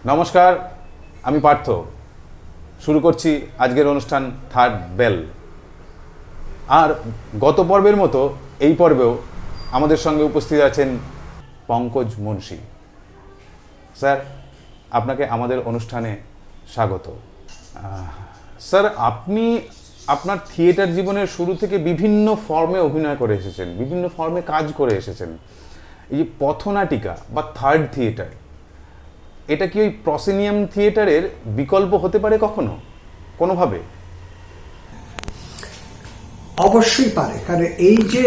নমস্কার, আমি পার্থ। শুরু করছি আজকের অনুষ্ঠান থার্ড বেল। আর গত পর্বের মতো এই পর্বেও আমাদের সঙ্গে উপস্থিত আছেন পঙ্কজ মুন্সি। স্যার, আপনাকে আমাদের অনুষ্ঠানে স্বাগত। স্যার, আপনি আপনার থিয়েটার জীবনের শুরু থেকে বিভিন্ন ফর্মে অভিনয় করে এসেছেন, বিভিন্ন ফর্মে কাজ করে এসেছেন। এই যে পথনাটিকা বা থার্ড থিয়েটার, এটা কি ওই প্রসিনিয়াম থিয়েটারের বিকল্প হতে পারে কখনো, কোনোভাবে? অবশ্যই পারে, কারণ এই যে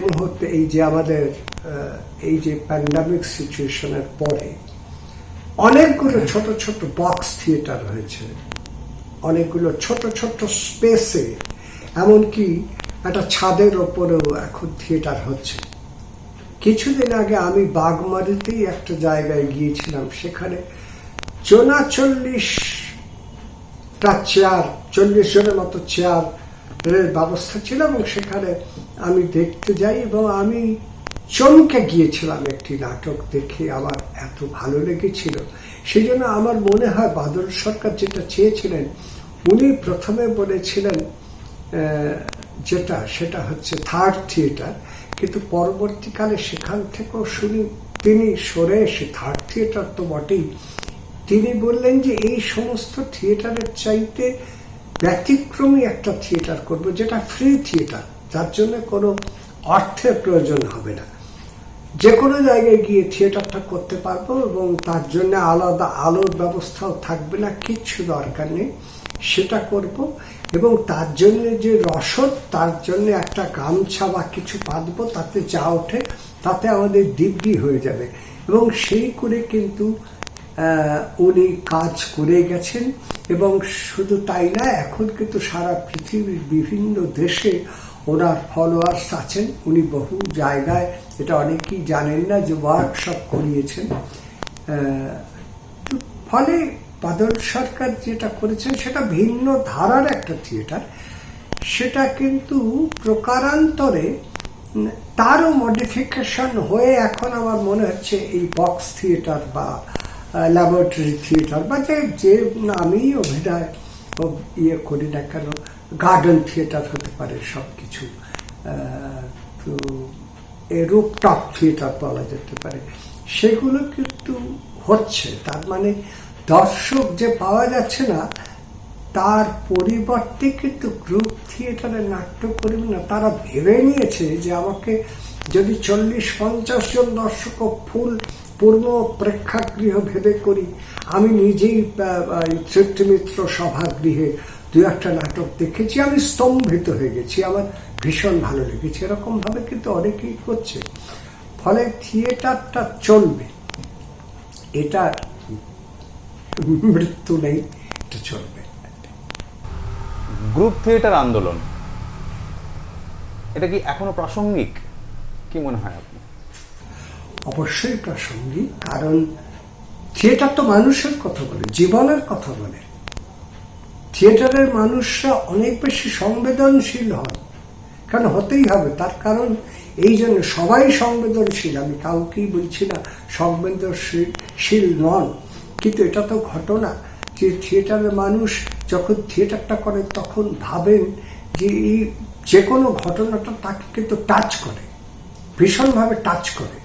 মুহূর্তে এই যে আমাদের এই যে প্যান্ডামিক সিচুয়েশনের পরে অনেকগুলো ছোট ছোট বক্স থিয়েটার হয়েছে, অনেকগুলো ছোট ছোট স্পেসে, এমনকি একটা ছাদের ওপরেও এখন থিয়েটার হচ্ছে। কিছুদিন আগে আমি বাগমারিতেই একটা জায়গায় গিয়েছিলাম, সেখানে 40টা চেয়ার, 40 জনের মতো চেয়ারের ব্যবস্থা ছিল, এবং সেখানে আমি দেখতে যাই এবং আমি চমকে গিয়েছিলাম একটি নাটক দেখে। আমার এত ভালো লেগেছিল, সেই জন্য আমার মনে হয় বাদল সরকার যেটা চেয়েছিলেন, উনি প্রথমে বলেছিলেন সেটা হচ্ছে থার্ড থিয়েটার, কিন্তু পরবর্তীকালে সেখান থেকেও তিনি সরে এসে থার্ড থিয়েটার তো বটেই, তিনি বললেন যে এই সমস্ত থিয়েটারের চাইতে ব্যতিক্রমী একটা থিয়েটার করবো, যেটা ফ্রি থিয়েটার, যার জন্য কোনো অর্থের প্রয়োজন হবে না, যে কোনো জায়গায় গিয়ে থিয়েটারটা করতে পারবো, এবং তার জন্য আলাদা আলোর ব্যবস্থাও থাকবে না, কিচ্ছু দরকার নেই, সেটা করব। এবং তার জন্য যে রসদ, তার জন্য একটা গামছা বা কিছু পাতবো, তাতে যা ওঠে তাতে আমাদের দিব্যি হয়ে যাবে। এবং সেই করে কিন্তু উনি কাজ করে গেছেন। এবং শুধু তাই না, এখন কিন্তু সারা পৃথিবীর বিভিন্ন দেশে ওনার ফলোয়ার্স আছেন। উনি বহু জায়গায়, এটা অনেকেই জানেন না, যে ওয়ার্কশপ করিয়েছেন। ফলে বাদল সরকার যেটা করেছেন সেটা ভিন্ন ধারার একটা থিয়েটার, সেটা কিন্তু প্রকারান্তরে তারও মডিফিকেশন হয়ে এখন আমার মনে হচ্ছে এই বক্স থিয়েটার বা ল্যাবরেটরি থিয়েটার, বা যে আমি অভিনয় করি না কেন, গার্ডেন থিয়েটার হতে পারে, সবকিছু, তো রুপটপ থিয়েটার বলা যেতে পারে, সেগুলো কিন্তু হচ্ছে। তার মানে দর্শক যে পাওয়া যাচ্ছে না, তার পরিবর্তে কিন্তু গ্রুপ থিয়েটারে নাট্যকর্মী না, তারা ভেবে নিয়েছে যে আমাকে যদি 40-50 জন দর্শক পূর্ণ প্রেক্ষাগৃহ ভেবে করি, আমি নিজেই তৃপ্তিমিত্র সভাগৃহে 2-1টা নাটক দেখেছি, আমি স্তম্ভিত হয়ে গেছি, আমার ভীষণ ভালো লেগেছে, এরকম ভাবে কিন্তু অনেকেই করছে। ফলে থিয়েটারটা চলবে, এটার মৃত্যু নেই, এটা চলবে। গ্রুপ থিয়েটার আন্দোলন, এটা কি এখনো প্রাসঙ্গিক, কি মনে হয় আপনি? অবশ্যই প্রাসঙ্গিক, কারণ থিয়েটার তো মানুষের কথা বলে, জীবনের কথা বলে। থিয়েটারের মানুষরা অনেক বেশি সংবেদনশীল হন, কারণ হতেই হবে, তার কারণ এই জন্য সবাই সংবেদনশীল, আমি কাউকেই বলছি না সংবেদনশীল নন, কিন্তু এটা তো ঘটনা যে থিয়েটারের মানুষ যখন থিয়েটারটা করেন তখন ভাবেন যে এই যে কোনো ঘটনাটা তাকে কিন্তু টাচ করে, ভীষণভাবে টাচ করে।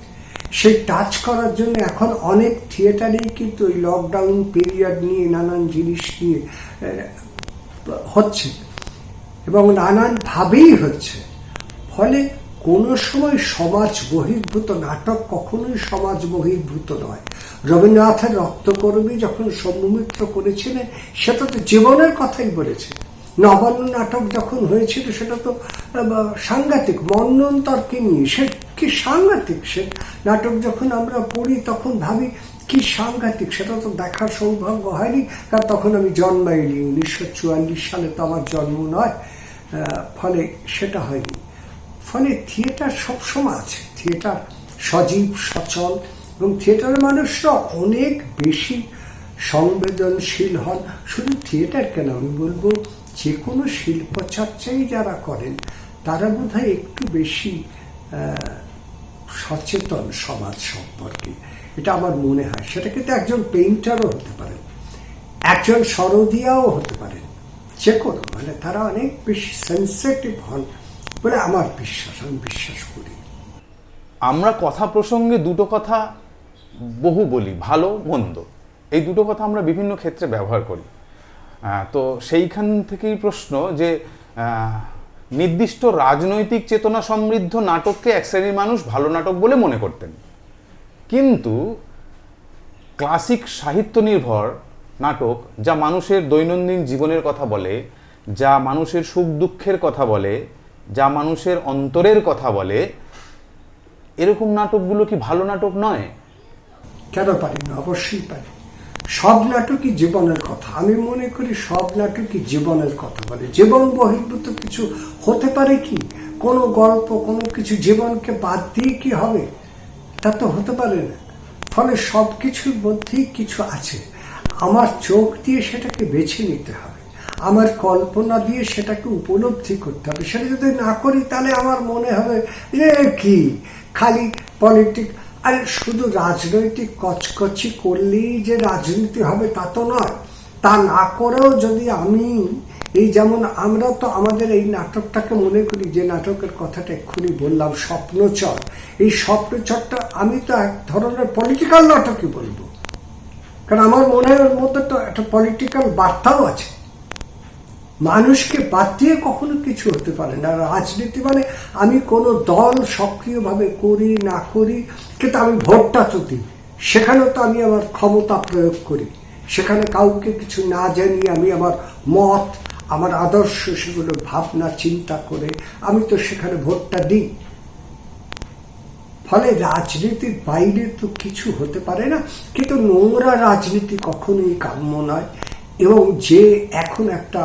সেই টাচ করার জন্য এখন অনেক থিয়েটারেই কিন্তু ওই লকডাউন পিরিয়ড নিয়ে নানান জিনিস নিয়ে হচ্ছে, এবং নানানভাবেই হচ্ছে। ফলে কোনো সময় সমাজ বহির্ভূত নাটক কখনোই সমাজ বহির্ভূত নয়। রবীন্দ্রনাথের রক্তকরবী যখন সৌম্যমিত্র করেছিলেন, সেটা তো জীবনের কথাই বলেছে। নবান্ন নাটক যখন হয়েছিল, সেটা তো সাংঘাতিক, মন্বন্তরকে নিয়ে, সে কি সাংঘাতিক। সে নাটক যখন আমরা পড়ি তখন ভাবি কি সাংঘাতিক, সেটা তো দেখার সৌভাগ্য হয়নি, কারণ তখন আমি জন্মাইনি, 1944 সালে তো আমার জন্ম নয়, ফলে সেটা হয়নি। ফলে থিয়েটার সবসময় আছে, থিয়েটার সজীব সচল, এবং থিয়েটারের মানুষরা অনেক বেশি সংবেদনশীল হন। শুধু থিয়েটার কেন, আমি বলবো যে কোনো শিল্পচর্চাই যারা করেন তারা বোধহয় একটু বেশি সচেতন সমাজ সম্পর্কে, এটা আমার মনে হয়। সেটা কিন্তু একজন পেইন্টারও হতে পারেন, একজন সরোদিয়াও হতে পারেন, যে কোনো, মানে তারা অনেক বেশি সেন্সিটিভ হন বলে আমার বিশ্বাস, আমি বিশ্বাস করি। আমরা কথা প্রসঙ্গে দুটো কথা বহু বলি, ভালো মন্দ, এই দুটো কথা আমরা বিভিন্ন ক্ষেত্রে ব্যবহার করি। তো সেইখান থেকেই প্রশ্ন যে নির্দিষ্ট রাজনৈতিক চেতনা সমৃদ্ধ নাটককে এক শ্রেণীর মানুষ ভালো নাটক বলে মনে করতেন, কিন্তু ক্লাসিক সাহিত্য নির্ভর নাটক যা মানুষের দৈনন্দিন জীবনের কথা বলে, যা মানুষের সুখ দুঃখের কথা বলে, যা মানুষের অন্তরের কথা বলে, এরকম নাটকগুলো কি ভালো নাটক নয়? কেন পারি না? অবশ্যই পারি। সব নাটকই জীবনের কথা, আমি মনে করি সব নাটকই জীবনের কথা বলে। জীবন বহির্ভূত কিছু হতে পারে কি? কোনো গল্প, কোনো কিছু জীবনকে বাদ দিয়ে কি হবে? তা তো হতে পারে না। ফলে সব কিছুর মধ্যেই কিছু আছে, আমার চোখ দিয়ে সেটাকে বেছে নিতে হবে, আমার কল্পনা দিয়ে সেটাকে উপলব্ধি করতে হবে। সেটা যদি না করি তাহলে আমার মনে হবে যে কি খালি পলিটিক। আর শুধু রাজনৈতিক কচকচি করলেই যে রাজনীতি হবে তা তো নয়। তা না করেও যদি আমি এই যেমন আমরা তো আমাদের এই নাটকটাকে মনে করি, যে নাটকের কথাটা এক্ষুনি বললাম স্বপ্নচর, এই স্বপ্নচরটা আমি তো এক ধরনের পলিটিক্যাল নাটকই বলবো, কারণ আমার মনে হয় ওর মধ্যে তো একটা পলিটিক্যাল বার্তাও আছে। মানুষকে বাদ দিয়ে কখনো কিছু হতে পারে না। রাজনীতি মানে আমি কোনো দল সক্রিয়ভাবে করি না করি, কিন্তু আমি ভোটটা তো দিই, সেখানেও তো আমি আমার ক্ষমতা প্রয়োগ করি, সেখানে কাউকে কিছু না জানিয়ে আমি আমার মত, আমার আদর্শ, সেগুলো ভাবনা চিন্তা করে আমি তো সেখানে ভোটটা দিই। ফলে রাজনীতির বাইরে তো কিছু হতে পারে না, কিন্তু নোংরা রাজনীতি কখনোই কাম্য নয়। এবং যে এখন একটা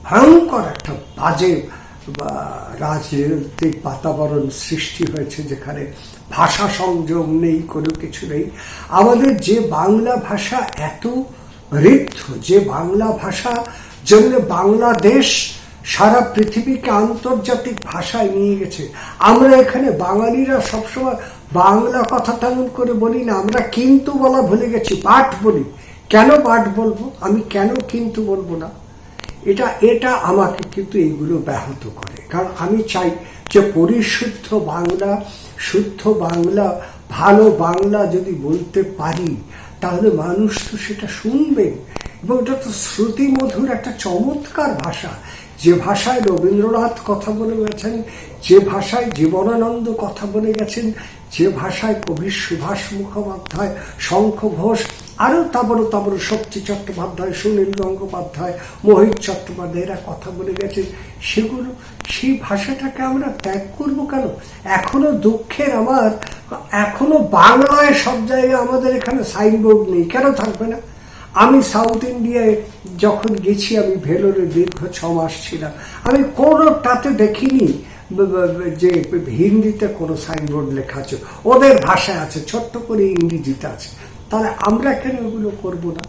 ভয়ঙ্কর একটা বাজে রাজনৈতিক বাতাবরণ সৃষ্টি হয়েছে, যেখানে ভাষা সংযম নেই, কোনো কিছু নেই। আমাদের যে বাংলা ভাষা এত ঋদ্ধ, যে বাংলা ভাষা জন্য বাংলাদেশ সারা পৃথিবীকে আন্তর্জাতিক ভাষায় নিয়ে গেছে। আমরা এখানে বাঙালিরা সবসময় বাংলা কথা তেমন করে বলি না, আমরা কিন্তু বলা ভুলে গেছি, বাট বলি। কেন বাট বলবো আমি, কেন কিন্তু বলবো না? এটা আমাকে কিন্তু এইগুলো ব্যাহত করে। কারণ আমি চাই যে পরিশুদ্ধ বাংলা, শুদ্ধ বাংলা, ভালো বাংলা যদি বলতে পারি তাহলে মানুষ তো সেটা শুনবে। এবং এটা তো শ্রুতিমধুর একটা চমৎকার ভাষা, যে ভাষায় রবীন্দ্রনাথ কথা বলে গেছেন, যে ভাষায় জীবনানন্দ কথা বলে গেছেন, যে ভাষায় কবি সুভাষ মুখোপাধ্যায়, শঙ্খ ঘোষ, আরও তাবড় শক্তি চট্টোপাধ্যায়, সুনীল গঙ্গোপাধ্যায়, মোহিত চট্টোপাধ্যায় এরা কথা বলে গেছেন, সেগুলো, সেই ভাষাটাকে আমরা ত্যাগ করবো কেন? এখনো দুঃখের আমার, এখনো বাংলায় সব জায়গায় আমাদের এখানে সাইনবোর্ড নেই, কেন থাকবে না? আমি সাউথ ইন্ডিয়ায় যখন গেছি, আমি ভেলোরে দীর্ঘ 6 মাস ছিলাম, আমি কোনোটাতে দেখিনি যে হিন্দিতে কোনো সাইনবোর্ড লেখা আছে, ওদের ভাষায় আছে, ছোট্ট করে ইংরেজিতে আছে। তাহলে আমরা কেন ওগুলো করবো না?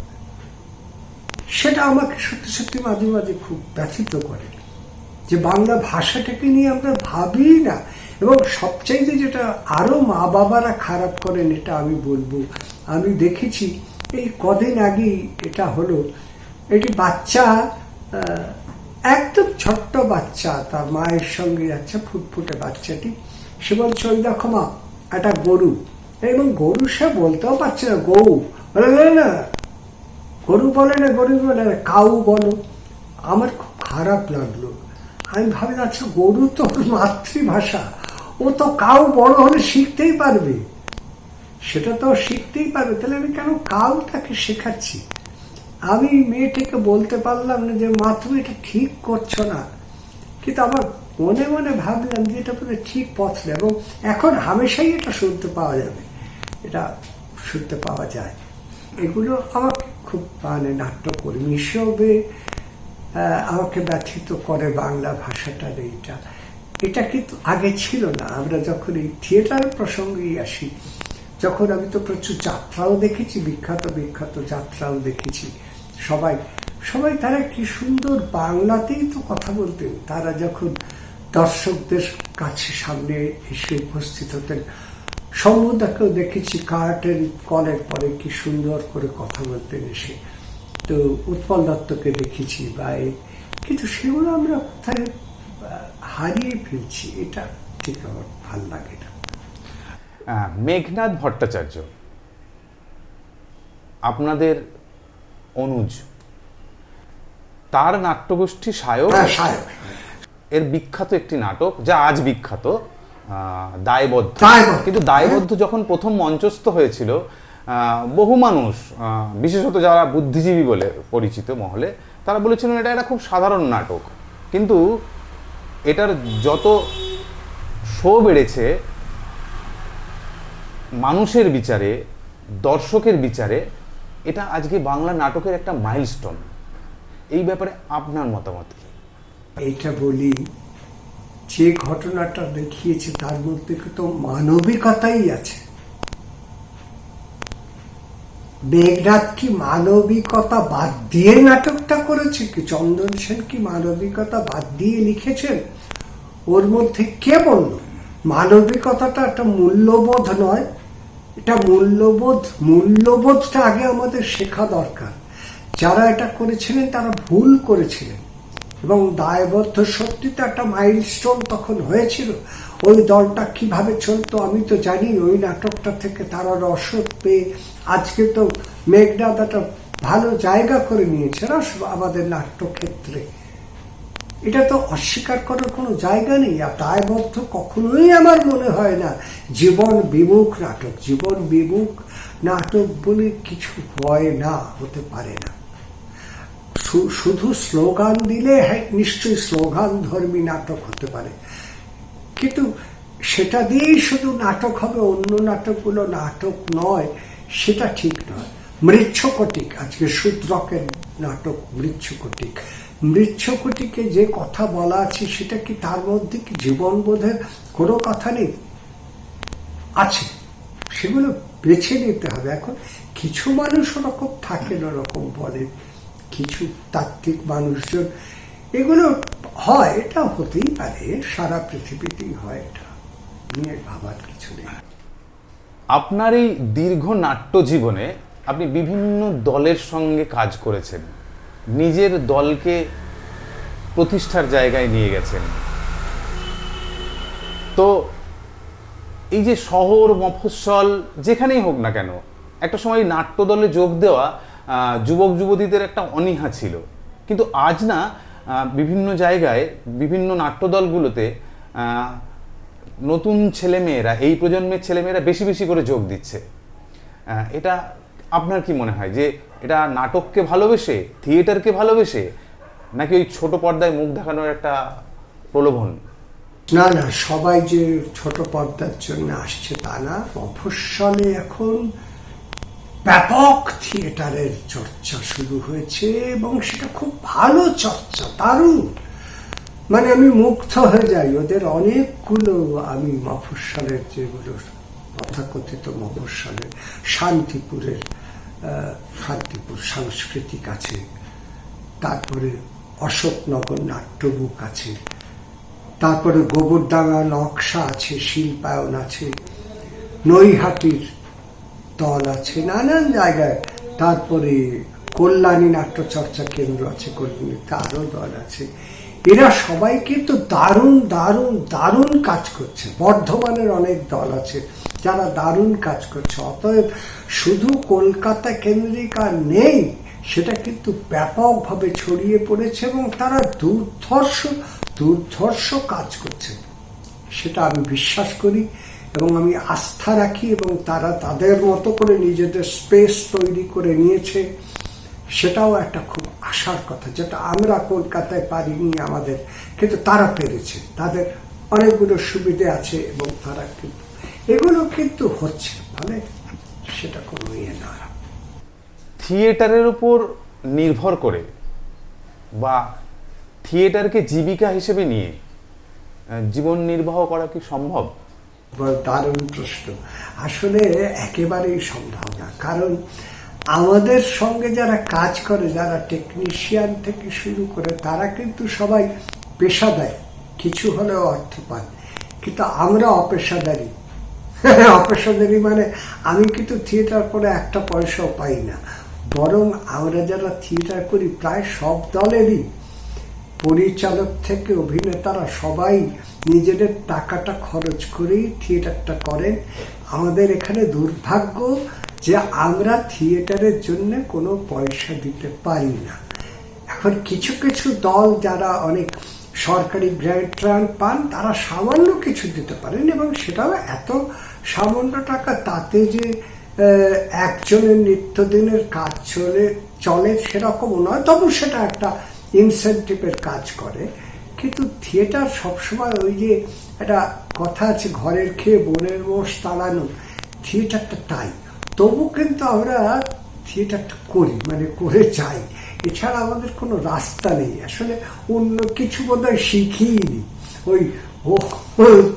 সেটা আমাকে সত্যি সত্যি মাঝে মাঝে খুব ব্যথিত করে, যে বাংলা ভাষাটাকে নিয়ে আমরা ভাবি না। এবং সবচাইতে যেটা আরো মা বাবারা খারাপ করেন, এটা আমি বলবো, আমি দেখেছি এই কদিন আগেই এটা হলো, এটি বাচ্চা, একদম ছোট্ট বাচ্চা, তার মায়ের সঙ্গে যাচ্ছে, ফুটফুটে বাচ্চাটি, সে বলছে ওই দেখো মা একটা গরু, এবং গরু সে বলতেও পারছে না, গরু বলে না, গরু বলে না, গরু বলে না, কাউ বলো। আমার খুব খারাপ লাগলো। আমি ভাবলাম আচ্ছা, গরু তো ওর মাতৃভাষা, ও তো কাউ বড় হলে শিখতেই পারবে, সেটা তো শিখতেই পারবে, তাহলে আমি কেন কাউটাকে শেখাচ্ছি? আমি মেয়েটিকে বলতে পারলাম না যে মা তুমি এটা ঠিক করছো না, কিন্তু আমার মনে মনে ভাবলাম যে এটা পুরো ঠিক পথ না। এবং এখন হামেশাই এটা শুনতে পাওয়া যাবে, এটা শুনতে পাওয়া যায়। এগুলো আমাকে খুব, মানে নাট্যকর্মী হিসেবে আমাকে ব্যথিত করে বাংলা ভাষাটার এইটা। এটা কিন্তু আগে ছিল না। আমরা যখন এই থিয়েটার প্রসঙ্গেই আসি, যখন আমি তো প্রচুর যাত্রাও দেখেছি, বিখ্যাত বিখ্যাত যাত্রাও দেখেছি, সবাই তারা কি সুন্দর বাংলাতেই তো কথা বলতেন। তারা যখন দর্শকদের কাছে সামনে এসে উপস্থিত হতেন, শম্ভুদাকেও দেখেছি কার্টেন কলের পরে কি সুন্দর করে কথা বলতেন এসে। তো উৎপল দত্তকে দেখেছি কিন্তু সেগুলো আমরা কোথায় হারিয়ে ফেলছি, এটা ঠিক আমার ভাল লাগে না। মেঘনাদ ভট্টাচার্য আপনাদের অনুজ, তার নাট্যগোষ্ঠী সায়ক, এর বিখ্যাত একটি নাটক যা আজ বিখ্যাত, দায়বদ্ধ। কিন্তু দায়বদ্ধ যখন প্রথম মঞ্চস্থ হয়েছিল, বহু মানুষ, বিশেষত যারা বুদ্ধিজীবী বলে পরিচিত মহলে, তারা বলেছিলেন এটা একটা খুব সাধারণ নাটক। কিন্তু এটার যত শো বেড়েছে, মানুষের বিচারে, দর্শকের বিচারে, এটা আজকে বাংলা নাটকের একটা মাইলস্টোন। এই ব্যাপারে আপনার মতামত কি? এইটা বলি, যে ঘটনাটা দেখিয়েছে তার মধ্যে তো মানবিকতাই আছে। মেঘনাদ কি মানবিকতা বাদ দিয়ে নাটকটা করেছে? কি চন্দন সেন কি মানবিকতা বাদ দিয়ে লিখেছেন? ওর মধ্যে কে বলল মানবিকতাটা একটা মূল্যবোধ নয়? এটা মূল্যবোধটা আগে আমাদের শেখা দরকার। যারা এটা করেছিলেন তারা ভুল করেছিলেন, এবং দায়বদ্ধ সত্যিটা একটা মাইলস্টোন তখন হয়েছিল। ওই দলটা কিভাবে চলতো আমি তো জানি। ওই নাটকটা থেকে তারা রসদ পেয়ে আজকে তো মেঘনাদ একটা ভালো জায়গা করে নিয়েছে আমাদের নাট্যক্ষেত্রে। এটা তো অস্বীকার করার কোনো জায়গা নেই। আর দায়বদ্ধ কখনোই আমার মনে হয় না জীবন বিমুখ নাটক। জীবন বিমুখ নাটক বলে কিছু হয় না, হতে পারে না। শুধু স্লোগান দিলে হ্যাঁ নিশ্চয়ই স্লোগান ধর্মী নাটক হতে পারে, কিন্তু সেটা দিয়েই শুধু নাটক হবে, অন্য নাটকগুলো নাটক নয়, সেটা ঠিক নয়। মৃচ্ছকটিক, আজকে শূদ্রকের নাটক মৃচ্ছকটিক, মৃচ্ছকটিকে যে কথা বলা আছে সেটা কি তার মধ্যে কি জীবনবোধের কোনো কথা নেই? আছে, সেগুলো বেছে নিতে হবে। এখন কিছু মানুষ ওরকম থাকেন, ওরকম বলে, কিছু তাত্ত্বিক মানুষজন, এগুলো হয়, এটা হতেই পারে, সারা পৃথিবীতেই হয়, এটা নিয়ে ভাবার কিছু নেই। আপনার এই দীর্ঘ নাট্য জীবনে আপনি বিভিন্ন দলের সঙ্গে কাজ করেছেন, নিজের দলকে প্রতিষ্ঠার জায়গায় নিয়ে গেছেন। তো এই যে শহর মফস্বল যেখানেই হোক না কেন, একটা সময় নাট্য দলে যোগ দেওয়া যুবক যুবতীদের একটা অনীহা ছিল। কিন্তু আজ না, বিভিন্ন জায়গায় বিভিন্ন নাট্যদলগুলোতে নতুন ছেলেমেয়েরা, এই প্রজন্মের ছেলেমেয়েরা বেশি বেশি করে যোগ দিচ্ছে। এটা আপনার কি মনে হয় যে এটা নাটককে ভালোবেসে, থিয়েটারকে ভালোবেসে, নাকি ওই ছোট পর্দায় মুখ দেখানোর একটা প্রলোভন? না না, সবাই যে ছোট পর্দার জন্য আসছে তা না। মফস্বলে এখন ব্যাপক থিয়েটারের চর্চা শুরু হয়েছে, এবং সেটা খুব ভালো চর্চা, দারুণ। মানে আমি মুগ্ধ হয়ে যাই। ওদের অনেকগুলো, আমি মফস্বলের যেগুলো তথাকথিত মফস্বলের, শান্তিপুর সাংস্কৃতিক আছে, তারপরে অশোকনগর নাট্যবুক আছে, তারপরে গোবরডাঙ্গা নকশা আছে, শিল্পায়ন আছে, নৈহাটির দল আছে, নানান জায়গায়, তারপরে কল্যাণী নাট্যচর্চা কেন্দ্র আছে, কল্যাণীতে আরো দল আছে। এরা সবাই কিন্তু দারুণ দারুণ দারুণ কাজ করছে। বর্ধমানের অনেক দল আছে যারা দারুণ কাজ করছে। অতএব শুধু কলকাতা কেন্দ্রিক আর নেই, সেটা কিন্তু ব্যাপকভাবে ছড়িয়ে পড়েছে, এবং তারা দুর্ধর্ষ কাজ করছে, সেটা আমি বিশ্বাস করি এবং আমি আস্থা রাখি। এবং তারা তাদের মতো করে নিজেদের স্পেস তৈরি করে নিয়েছে, সেটাও একটা খুব আশার কথা, যেটা আমরা কলকাতায় পারিনি আমাদের, কিন্তু তারা পেরেছে। তাদের অনেকগুলো সুবিধে আছে, এবং তারা কিন্তু এগুলো কিন্তু হচ্ছে, ফলে সেটা কোনো ইয়ে না। থিয়েটারের উপর নির্ভর করে বা থিয়েটারকে জীবিকা হিসেবে নিয়ে জীবন নির্বাহ করা কি সম্ভব? দারুণ প্রশ্ন। আসলে একেবারেই সম্ভব না, কারণ আমাদের সঙ্গে যারা কাজ করে, যারা টেকনিশিয়ান থেকে শুরু করে, তারা কিন্তু সবাই পেশাদারী, কিছু হলেও অর্থ পান, কিন্তু আমরা অপেশাদারী। অপেশাদারি মানে আমি কিন্তু থিয়েটার করে একটা পয়সাও পাই না, বরং আমরা যারা থিয়েটার করি প্রায় সব দলেরই পরিচালক থেকে অভিনেতারা সবাই নিজেদের টাকাটা খরচ করেই থিয়েটারটা করেন। আমাদের এখানে দুর্ভাগ্য যে আমরা থিয়েটারের জন্য কোনো পয়সা দিতে পারি না। এখন কিছু কিছু দল যারা অনেক সরকারি গ্র্যান্ট ট্রান্ট পান তারা সামান্য কিছু দিতে পারেন, এবং সেটাও এত সামান্য টাকা তাতে যে একজনের নিত্যদিনের কাজ চলে সেরকম নয়, তবু সেটা একটা ইনসেন্টিভের কাজ করে। কিন্তু থিয়েটার সবসময় ওই যে একটা কথা আছে, ঘরের খেয়ে বোনের মোষ তাড়ানো, থিয়েটারটা তাই। তবু কিন্তু আমরা থিয়েটারটা করি, মানে করে যাই, এছাড়া আমাদের কোনো রাস্তা নেই। আসলে অন্য কিছু বোধহয় শিখিনি, ওই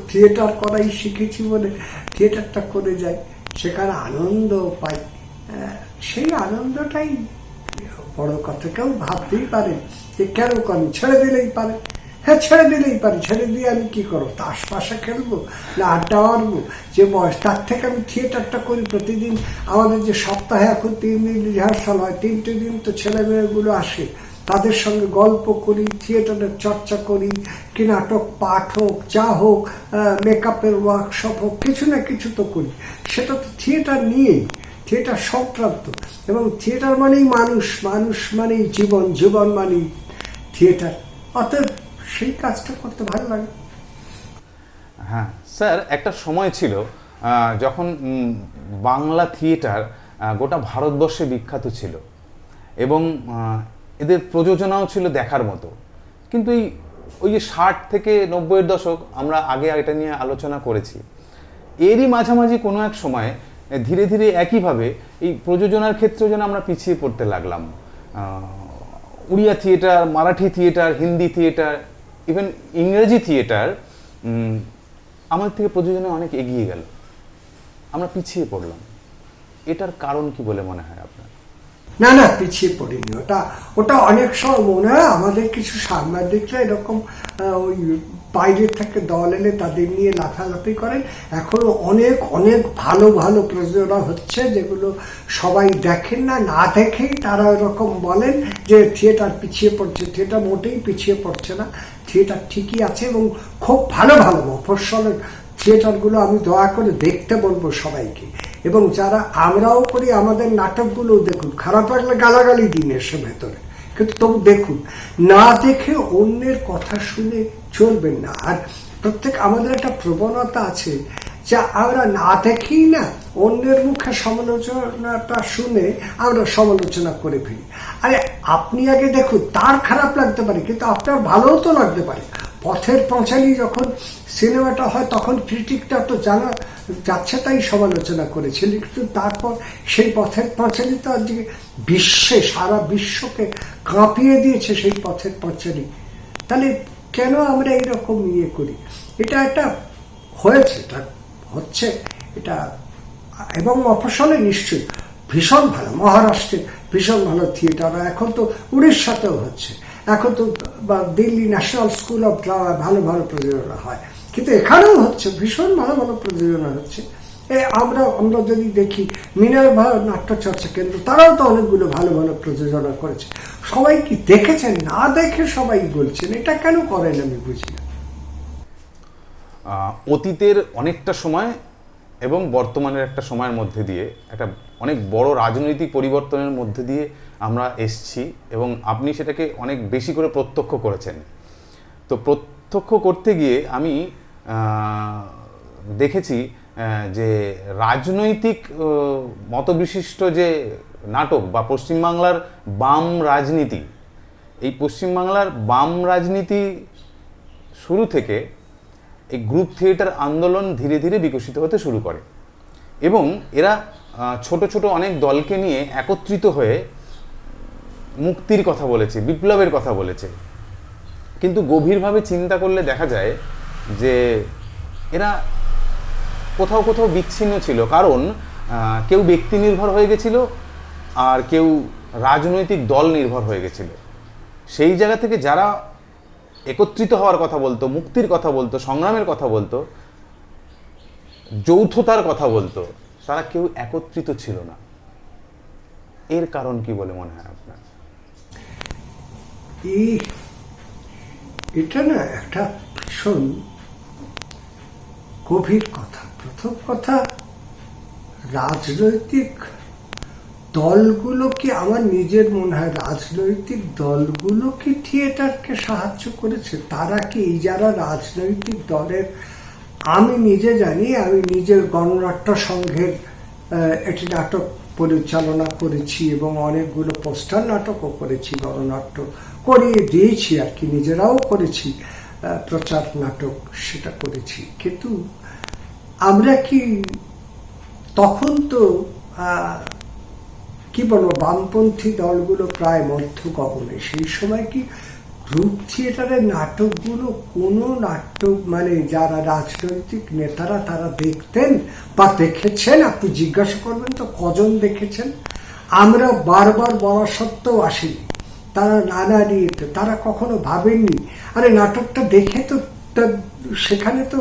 থিয়েটার করাই শিখেছি বলে থিয়েটারটা করে যাই, সেখানে আনন্দ পাই। সেই আনন্দটাই বড় কথা। কেউ ভাবতেই পারে যে কেন করেন, ছেড়ে দিলেই পারে। হ্যাঁ, ছেড়ে দিলেই পারি, ছেড়ে দিয়ে আমি কি করবো, তাস পাশা খেলবো না আড্ডা মারবো, যে বয়স তার থেকে আমি থিয়েটারটা করি। প্রতিদিন আমাদের যে সপ্তাহে এখন 3 দিন রিহার্সাল হয়, 3টে দিন তো ছেলে মেয়েগুলো আসে, তাদের সঙ্গে গল্প করি, থিয়েটারের চর্চা করি, কি নাটক পাঠ হোক, যা হোক, মেকআপের ওয়ার্কশপ হোক, কিছু না কিছু তো করি। সেটা তো থিয়েটার নিয়েই, থিয়েটার সংক্রান্ত। এবং থিয়েটার মানেই মানুষ, মানুষ মানেই জীবন, জীবন মানেই থিয়েটার। অতএব সেই কাজটা করতে ভালো লাগে। হ্যাঁ স্যার, একটা সময় ছিল যখন বাংলা থিয়েটার গোটা ভারতবর্ষে বিখ্যাত ছিল, এবং এদের প্রযোজনাও ছিল দেখার মতো। কিন্তু ওই যে 60 থেকে 90-এর দশক, আমরা আগে এটা নিয়ে আলোচনা করেছি, এরই মাঝামাঝি কোনো এক সময় ধীরে ধীরে একইভাবে এই প্রযোজনার ক্ষেত্রে যেন আমরা পিছিয়ে পড়তে লাগলাম। Oriya theatre, Marathi theatre, Hindi theatre, even ইংরেজি থিয়েটার আমাদের থেকে প্রযোজনে অনেক এগিয়ে গেল, আমরা পিছিয়ে পড়লাম। এটার কারণ কি বলে মনে হয় আপনার? না না, পিছিয়ে পড়িনি। ওটা অনেক সময় মনে হয় আমাদের কিছু সাংবাদিকরা এরকম ওই বাইরে থেকে দল এলে তাদের নিয়ে লাফালাফি করেন। এখনো অনেক অনেক ভালো ভালো প্রযোজনা হচ্ছে যেগুলো সবাই দেখেন না, না দেখেই তারা এরকম বলেন যে থিয়েটার পিছিয়ে পড়ছে। থিয়েটার মোটেই পিছিয়ে পড়ছে না, থিয়েটার ঠিকই আছে, এবং খুব ভালো ভালো মফস্বলের থিয়েটারগুলো আমি দয়া করে দেখতে বলবো সবাইকে। এবং যারা আমরাও করি, আমাদের নাটকগুলো দেখুন, খারাপ লাগলে গালাগালি দিন এসে ভেতরে, কিন্তু তবু দেখুন। না দেখে অন্যের কথা শুনে চলবেন না। আর আমাদের একটা প্রবণতা আছে যে আমরা না দেখেই না অন্যের মুখে সমালোচনাটা শুনে আমরা সমালোচনা করে ফেলি। আরে আপনি আগে দেখুন, তার খারাপ লাগতে পারে কিন্তু আপনার ভালোও তো লাগতে পারে। পথের পাঁচালী যখন সিনেমাটা হয় তখন ক্রিটিকটা তো জানা যাচ্ছে তাই সমালোচনা করেছিল, কিন্তু তারপর সেই পথের পাঁচালী তো আজকে সারা বিশ্বকে কাঁপিয়ে দিয়েছে সেই পথের পাঁচালী। তাহলে কেন আমরা এইরকম করি? এটা একটা হয়েছে, এটা হচ্ছে, এটা এবং মফস্বলে নিশ্চয়ই ভীষণ ভালো, মহারাষ্ট্রের ভীষণ ভালো থিয়েটার, এখন তো উড়িষ্যাতেও হচ্ছে, এখন তো Delhi national school of drama ভালো ভালো প্রযোজনা হয়, কিন্তু এখানেও হচ্ছে, ভীষণ ভালো ভালো প্রযোজনা হচ্ছে। আমরা যদি দেখি মিনার্ভা নাট্যচর্চা কেন্দ্র, তারাও তো অনেকগুলো ভালো ভালো প্রযোজনা করেছে। সবাই কি দেখেছেন? না দেখে সবাই বলছেন, এটা কেন করেন আমি বুঝি না। অতীতের অনেকটা সময় এবং বর্তমানের একটা সময়ের মধ্যে দিয়ে একটা অনেক বড় রাজনৈতিক পরিবর্তনের মধ্যে দিয়ে আমরা এসছি, এবং আপনি সেটাকে অনেক বেশি করে প্রত্যক্ষ করেছেন। তো প্রত্যক্ষ করতে গিয়ে আমি দেখেছি যে রাজনৈতিক মতবিশিষ্ট যে নাটক বা পশ্চিমবাংলার বাম রাজনীতি, এই পশ্চিমবাংলার বাম রাজনীতি শুরু থেকে এই গ্রুপ থিয়েটার আন্দোলন ধীরে ধীরে বিকশিত হতে শুরু করে, এবং এরা ছোট ছোট অনেক দলকে নিয়ে একত্রিত হয়ে মুক্তির কথা বলেছে, বিপ্লবের কথা বলেছে। কিন্তু গভীরভাবে চিন্তা করলে দেখা যায় যে এরা কোথাও কোথাও বিচ্ছিন্ন ছিল, কারণ কেউ ব্যক্তি নির্ভর হয়ে গেছিল আর কেউ রাজনৈতিক দল নির্ভর হয়ে গেছিল। সেই জায়গা থেকে যারা একত্রিত হওয়ার কথা বলতো, মুক্তির কথা বলতো, সংগ্রামের কথা বলতো, যৌথতার কথা বলতো, তারা কেউ একত্রিত ছিল না। এর কারণ কি বলে মনে হয় আপনার? এটা না একটা ভীষণ গভীর কথা। প্রথম কথা, রাজনৈতিক দলগুলোকে, আমার নিজের মনে হয় রাজনৈতিক দলগুলো কি থিয়েটারকে সাহায্য করেছে? তারা কি, এই যারা রাজনৈতিক দলের, আমি নিজে জানি, আমি নিজের গণনাট্য সংঘের একটি নাটক পরিচালনা করেছি এবং অনেকগুলো পোস্টার নাটকও করেছি, গণনাট্য করিয়ে দিয়েছি আর কি, নিজেরাও করেছি, প্রচার নাটক সেটা করেছি। কিন্তু আমরা কি তখন তো কি বলবো, বামপন্থী দলগুলো প্রায় মধ্য গগনে, সেই সময় কি গ্রুপ থিয়েটারের নাটকগুলো কোনো নাটক মানে যারা রাজনৈতিক নেতারা তারা দেখতেন বা দেখেছেন? আপনি জিজ্ঞাসা করবেন তো কজন দেখেছেন? আমরা বারবার বলা সত্ত্বেও আসেনি, তারা নানা নিয়েতে, তারা কখনো ভাবেননি আরে নাটকটা দেখে তো সেখানে তো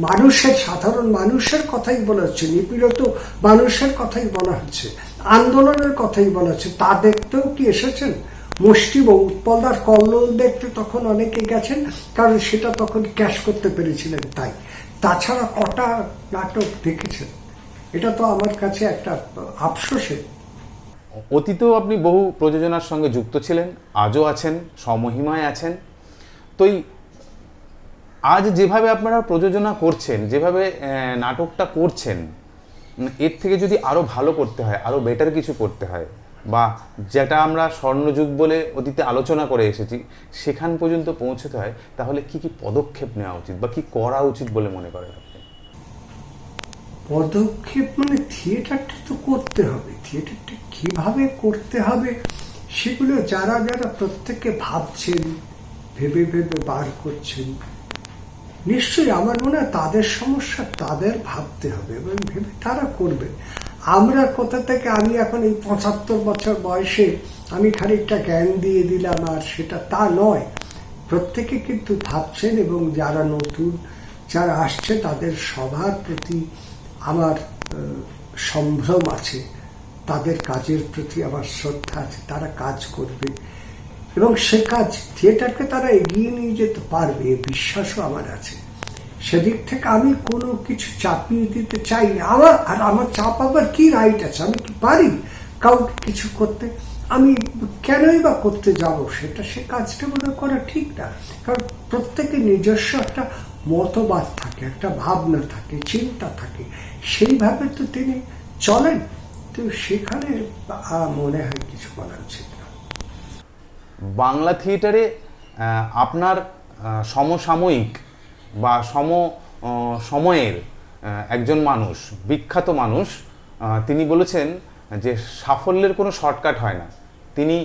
মানুষের, সাধারণ মানুষের কথাই বলা হচ্ছে, নিপীড়িত মানুষের কথাই বলা হচ্ছে, আন্দোলনের কথাই বলা হচ্ছে। তা দেখতেও কি এসেছেন? মুষ্টিম উৎপলদার কল্লোল দেখতে তখন অনেকে গেছেন, কারণ সেটা তখন ক্যাশ করতে পেরেছিলেন তাই। তাছাড়া কটা নাটক দেখেছেন? এটা তো আমার কাছে একটা আফসোসের। অতীতেও আপনি বহু প্রযোজনার সঙ্গে যুক্ত ছিলেন, আজও আছেন, সমহিমায় আছেন। তো আজ যেভাবে আপনারা প্রযোজনা করছেন, যেভাবে নাটকটা করছেন, এর থেকে যদি আরও ভালো করতে হয়, আরও বেটার কিছু করতে হয়, বা যেটা আমরা স্বর্ণযুগ বলে অতীতে আলোচনা করে এসেছি সেখান পর্যন্ত পৌঁছতে হয়, তাহলে কি কি পদক্ষেপ নেওয়া উচিত বা কি করা উচিত বলে মনে করেন আপনি? পদক্ষেপ মানে থিয়েটারটা তো করতে হবে, থিয়েটারটা কিভাবে করতে হবে সেগুলো যারা যারা প্রত্যেকে ভাবছেন, ভেবে ভেবে বার করছেন, নিশ্চয়ই আমার মনে হয় তাদের সমস্যা তাদের ভাবতে হবে এবং ভেবে তারা করবে। আমরা কোথা থেকে, আমি এখন এই ৭৫ বছর বয়সে আমি খানিকটা জ্ঞান দিয়ে দিলাম আর সেটা তা নয়। প্রত্যেকে কিন্তু ভাবছেন এবং যারা নতুন যারা আসছে তাদের সবার প্রতি আমার সম্ভ্রম আছে, তাদের কাজের প্রতি আমার শ্রদ্ধা আছে, তারা কাজ করবে এবং সে কাজ থিয়েটারকে তারা এগিয়ে নিয়ে যেতে পারবে, বিশ্বাসও আমার আছে। সেদিক থেকে আমি কোনো কিছু চাপিয়ে দিতে চাই না। আমার চাপাবার কি রাইট আছে? আমি কি পারি কাউকে কিছু করতে? আমি কেনই বা করতে যাব সেটা? সে কাজটা মনে করা ঠিক না, কারণ প্রত্যেকের নিজস্ব একটা মতবাদ থাকে, একটা ভাবনা থাকে, চিন্তা থাকে, সেইভাবে তো তিনি চলেন। তো সেখানে মনে হয় কিছু বলা উচিত না। বাংলা থিয়েটারে আপনার সমসাময়িক বা সময়ের একজন মানুষ, বিখ্যাত মানুষ, তিনি বলেছেন যে সাফল্যের কোনো শর্টকাট হয় না। তিনি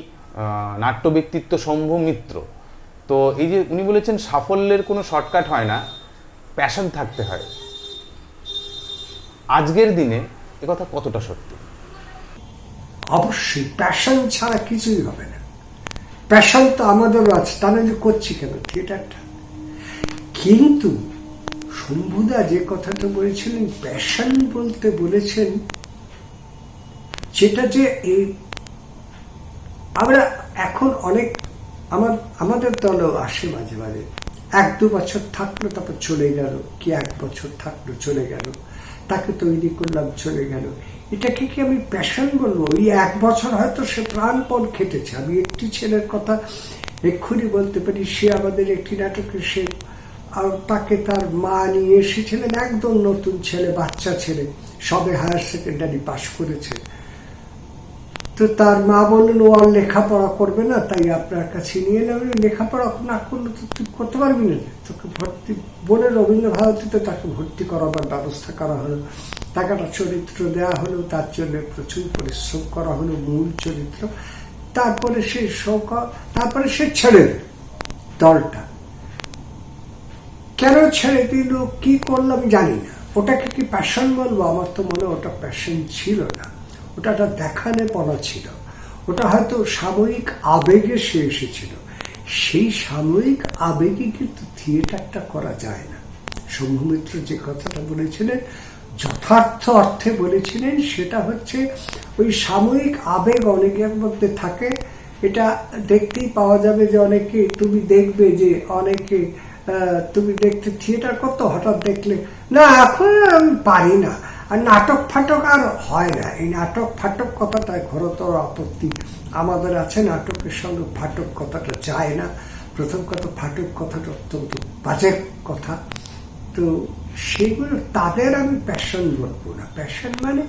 নাট্য ব্যক্তিত্ব শম্ভু মিত্র। তো এই যে উনি বলেছেন সাফল্যের কোনো শর্টকাট হয় না, প্যাশন থাকতে হয়। আজকের দিনে একথা কতটা সত্যি? অবশ্যই প্যাশন ছাড়া কিছুই হবে না। প্যাশন তো আমাদেরও আছে, তাহলে যে করছি কেন থিয়েটারটা? কিন্তু শম্ভুদা যে কথাটা বলেছিলেন, প্যাশন বলতে বলেছেন যেটা যে এই আমরা এখন অনেক আমাদের দলও আসে মাঝে মাঝে, ১-২ বছর থাকলো তারপর চলে গেল, কি ১ বছর থাকলো চলে গেল, তাকে তৈরি করলাম চলে গেল। এটাকে কি আমি প্যাশন বলবো? ওই ১ বছর হয়তো সে প্রাণপণ খেটেছে। আমি একটি ছেলের কথা এক্ষুনি বলতে পারি, সে আমাদের একটি নাটকে, সে তাকে তার মা নিয়ে এসেছিলেন, একদম নতুন ছেলে, বাচ্চা ছেলে, সবে হায়ার সেকেন্ডারি পাশ করেছে। তো তার মা বললেন ও আর লেখাপড়া করবে না, তাই আপনার কাছে নিয়ে এলাম। লেখাপড়া না করলে তো তুই করতে পারবি না, তোকে ভর্তি বলে রবীন্দ্র ভারতীতে তাকে ভর্তি করাবার ব্যবস্থা করা হলো, তাকে একটা চরিত্র দেওয়া হলো, তার জন্য প্রচুর পরিশ্রম করা হলো, মূল চরিত্র। তারপরে সে ছেড়ে দিল দলটা। কেন ছেড়ে দিল, কি করলাম জানি না। ওটাকে কি প্যাশন বলবো? আমার তো মনে ওটা প্যাশন ছিল না, ওটা একটা দেখানেপনা ছিল। ওটা হয়তো সাময়িক আবেগে সে এসেছিল। সেই সাময়িক আবেগে কিন্তু থিয়েটারটা করা যায় না, শম্ভু মিত্র যে কথাটা বলেছিলেন যথার্থ অর্থে বলেছিলেন, সেটা হচ্ছে ওই সাময়িক আবেগ অনেকের মধ্যে থাকে। এটা দেখতেই পাওয়া যাবে যে অনেকে, তুমি দেখবে যে অনেকে তুমি দেখতে থিয়েটার করতো, হঠাৎ দেখলে না এখন আমি পারি না, আর নাটক ফাটক আর হয় না। এই নাটক ফাটক কথাটা ঘোরতর আপত্তি আমাদের আছে। নাটকের সঙ্গে ফাটক কথাটা যায় না। প্রথম কথা, ফাটক কথাটা অত্যন্ত বাজে কথা। তো সেগুলো তাদের আমি প্যাশন বলবো না। প্যাশন মানে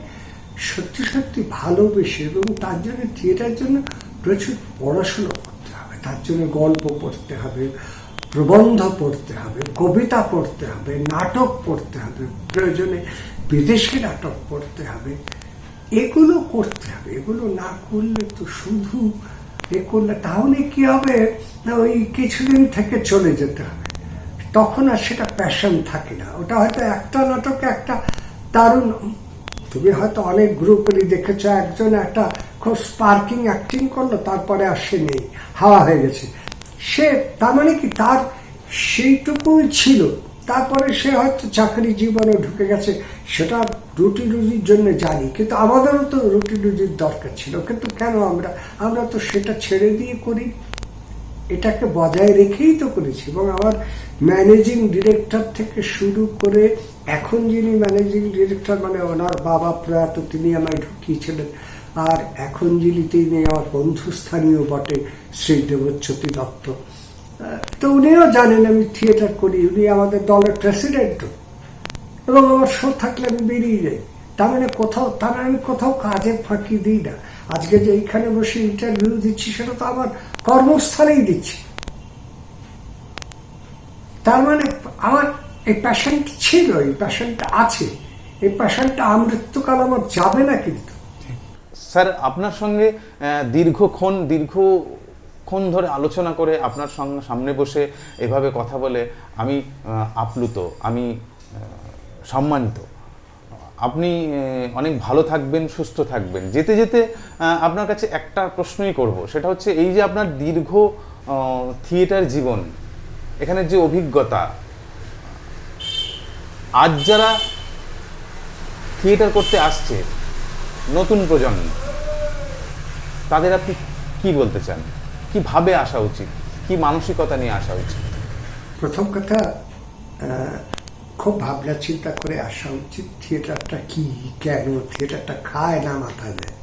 সত্যি সত্যি ভালোবেসে, এবং তার জন্য থিয়েটার জন্য প্রচুর পড়াশুনো করতে হবে, তার জন্য গল্প পড়তে হবে, প্রবন্ধ পড়তে হবে, কবিতা পড়তে হবে, নাটক পড়তে হবে, প্রয়োজনে বিদেশি নাটক পড়তে হবে। এগুলো করতে হবে। এগুলো না করলে তো শুধু এ করলে তাহলে কি হবে না, ওই কিছুদিন থেকে চলে যেতে হবে, তখন আর সেটা প্যাশন থাকে না। ওটা হয়তো একটা নাটকে একটা দারুণ, তুমি হয়তো অনেক গ্রুপেরই দেখেছো, একজন একটা খুব স্পার্কিং অ্যাক্টিং করলো, তারপরে আর সে নেই, হাওয়া হয়ে গেছে সে। তার মানে কি, তার সেইটুকুই ছিল, তারপরে সে হয়তো চাকরি জীবনে ঢুকে গেছে। সেটা রুটি রুজির জন্য জানি, কিন্তু আমাদেরও তো রুটি রুজির দরকার ছিল, কিন্তু কেন আমরা তো সেটা ছেড়ে দিয়ে করি। এটাকে বজায় রেখেই তো করেছি। এবং আমার ম্যানেজিং ডিরেক্টর থেকে শুরু করে এখন যিনি ম্যানেজিং ডিরেক্টর, মানে ওনার বাবা প্রয়াত, তিনি আমায় ঢুকিয়েছিলেন। আর এখন যিনি, তিনি আমার বন্ধুস্থানীয় বটে, শ্রী দেবচ্যুতি দত্ত। তো উনিও জানেন আমি থিয়েটার করি, উনি আমাদের দলের প্রেসিডেন্টও। এবং আমার শো থাকলে আমি বেরিয়ে যাই। তার মানে আমি কোথাও কাজে ফাঁকি দিই না। আজকে যে এইখানে বসে ইন্টারভিউ দিচ্ছি, সেটা তো আমার কর্মস্থলেই দিচ্ছি। তার মানে আমার এই প্যাশনটা ছিল, এই প্যাশনটা আছে, এই প্যাশনটা আমৃত্যুকাল আমার যাবে না। কিন্তু স্যার, আপনার সঙ্গে দীর্ঘক্ষণ ধরে আলোচনা করে, আপনার সামনে বসে এভাবে কথা বলে আমি আপ্লুত, আমি সম্মানিত। আপনি অনেক ভালো থাকবেন, সুস্থ থাকবেন। যেতে যেতে আপনার কাছে একটা প্রশ্নই করব, সেটা হচ্ছে এই যে আপনার দীর্ঘ থিয়েটার জীবন, এখানের যে অভিজ্ঞতা, আজ যারা থিয়েটার করতে আসছে নতুন প্রজন্ম, তাদের আপনি কি বলতে চান? কিভাবে আসা উচিত, কি মানসিকতা নিয়ে আসা উচিত? প্রথম কথা, খুব ভাবনা চিন্তা করে আসা উচিত। থিয়েটারটা কি, কেন থিয়েটারটা খায় না মাথা দেয়।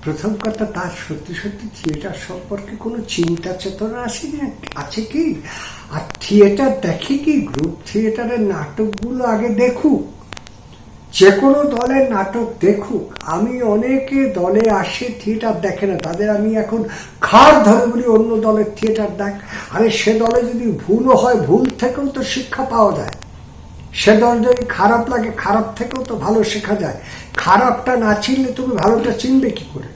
প্রথম কথা, তার সত্যি সত্যি থিয়েটার সম্পর্কে কোনো চিন্তা চেতনা আছে কি? আর থিয়েটার দেখে কি? গ্রুপ থিয়েটারের নাটকগুলো আগে দেখুক, যে কোনো দলের নাটক দেখুক। আমি অনেকে দলে আসে, থিয়েটার দেখে না, তাদের আমি এখন খার ধরে বলি অন্য দলের থিয়েটার দেখ। আরে সে দলে যদি ভুলও হয়, ভুল থেকেও তো শিক্ষা পাওয়া যায়। সে দল যদি খারাপ লাগে, খারাপ থেকেও তো ভালো শেখা যায়। খারাপটা না চিনলে তুমি ভালোটা চিনবে কি করে?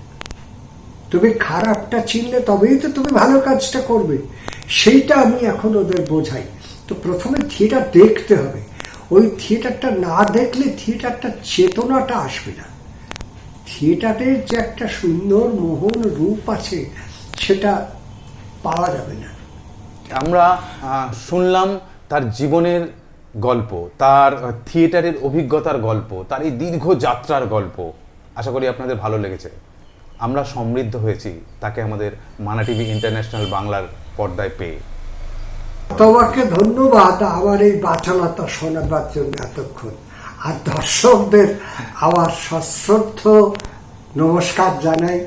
তুমি খারাপটা চিনলে তবেই তো তুমি ভালো কাজটা করবে। সেইটা আমি এখন ওদের বোঝাই। তো প্রথমে থিয়েটার দেখতে হবে। ওই থিয়েটারটা না দেখলে থিয়েটারটা চেতনাটা আসবে না। থিয়েটারের যে একটা সুন্দর মোহন রূপ আছে, সেটা পাওয়া যাবে না। আমরা শুনলাম তার জীবনের গল্প, তার থিয়েটারের অভিজ্ঞতার গল্প, তার এই দীর্ঘ যাত্রার গল্প। আশা করি আপনাদের ভালো লেগেছে। আমরা সমৃদ্ধ হয়েছি তাকে আমাদের মানা টিভি ইন্টারন্যাশনাল বাংলার পর্দায় পেয়ে। তোমাকে ধন্যবাদ আমার এই বাচালতা শোনাবার জন্য এতক্ষণ। আর দর্শকদের আমার সশ্রদ্ধ নমস্কার জানাই।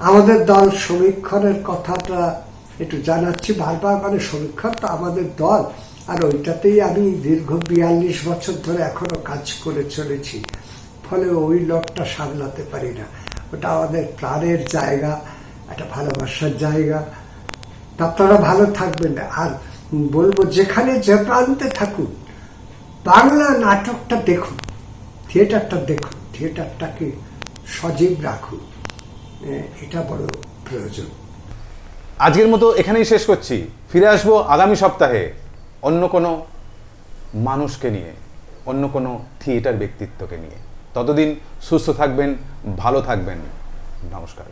আমাদের দল সমীক্ষণের কথাটা একটু জানাচ্ছি বারবার, মানে সমীক্ষণ তো আমাদের দল, আর ওইটাতেই আমি দীর্ঘ 42 বছর ধরে এখনো কাজ করে চলেছি। ফলে ওই লোকটা সামলাতে পারি না। ওটা আমাদের প্রাণের জায়গা, একটা ভালোবাসার জায়গা। আপনারা ভালো থাকবেন। আর বলবো, যেখানে যে প্রান্তে থাকুন, বাংলা নাটকটা দেখুন, থিয়েটারটা দেখুন, থিয়েটারটাকে সজীব রাখুন। এটা বড় প্রয়োজন। আজকের মতো এখানেই শেষ করছি। ফিরে আসবো আগামী সপ্তাহে অন্য কোনো মানুষকে নিয়ে, অন্য কোনো থিয়েটার ব্যক্তিত্বকে নিয়ে। ততদিন সুস্থ থাকবেন, ভালো থাকবেন। নমস্কার।